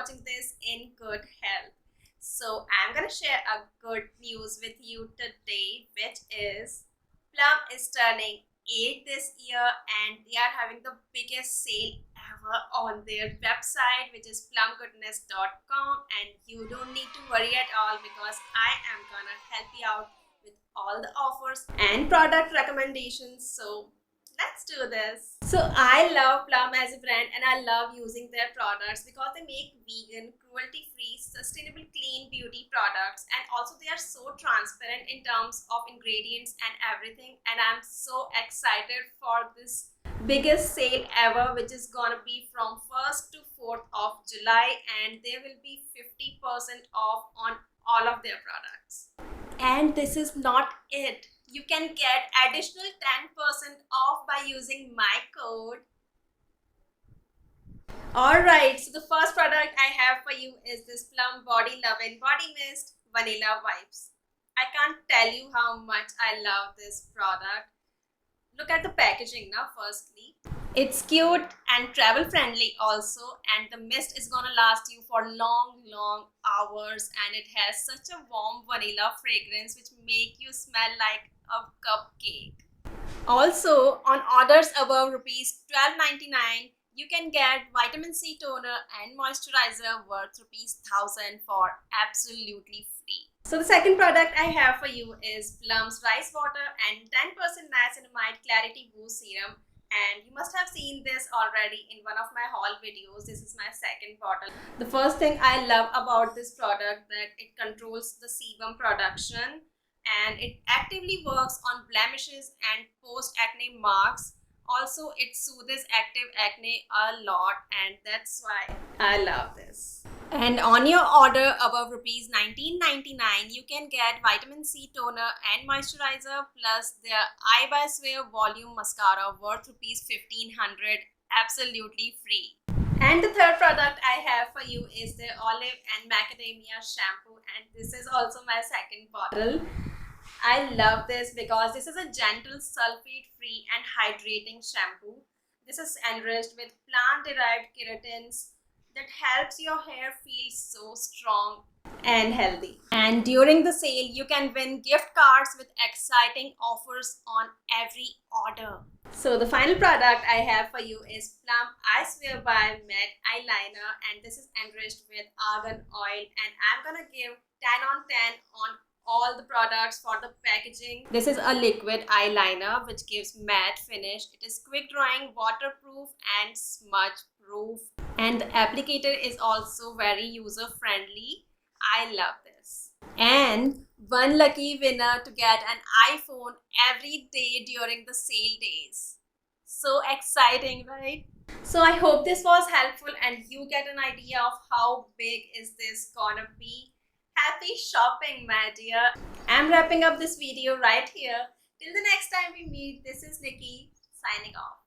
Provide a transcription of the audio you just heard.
watching this in good health. So I'm gonna share a good news with you today, which is Plum is turning 8 this year and they are having the biggest sale ever on their website, which is plumgoodness.com, and you don't need to worry at all because I am gonna help you out with all the offers and product recommendations. So let's do this. So I love Plum as a brand and I love using their products because they make vegan, cruelty-free, sustainable, clean beauty products, and also they are so transparent in terms of ingredients and everything, and I'm so excited for this biggest sale ever, which is gonna be from 1st to 4th of July, and there will be 50% off on all of their products. And this is not it. You can get additional 10% off by using my code. Alright, so the first product I have for you is this Plum Body Lovin' Body Mist Vanilla Wipes. I can't tell you how much I love this product. Look at the packaging now firstly. It's cute and travel friendly also, and the mist is gonna last you for long hours, and it has such a warm vanilla fragrance which make you smell like a cupcake. Also, on orders above rupees 12.99, you can get vitamin C toner and moisturizer worth rupees 1000 for absolutely free. So the second product I have for you is Plum's Rice Water and 10% Niacinamide Clarity Boost Serum. And you must have seen this already in one of my haul videos. This is my second bottle. The first thing I love about this product that it controls the sebum production and it actively works on blemishes and post-acne marks. Also, it soothes active acne a lot, and that's why I love this. And on your order above rupees 19.99, you can get vitamin C toner and moisturizer plus their Eye by Sphere Volume Mascara worth rupees 1500 absolutely free. And the third product I have for you is the Olive and Macadamia Shampoo, and this is also my second bottle. I love this because this is a gentle, sulfate-free and hydrating shampoo. This is enriched with plant-derived keratins that helps your hair feel so strong and healthy. And during the sale, you can win gift cards with exciting offers on every order. So the final product I have for you is Plum I Swear by Matte Eyeliner, and this is enriched with argan oil, and I'm gonna give 10 on 10 on all the products for the packaging. This is a liquid eyeliner which gives matte finish. It is quick drying, waterproof and smudge proof, and the applicator is also very user friendly. I love this. And one lucky winner to get an iPhone every day during the sale days. So exciting, right? So I hope this was helpful and you get an idea of how big is this gonna be. Happy shopping, my dear. I'm wrapping up this video right here. Till the next time we meet, this is Nikki signing off.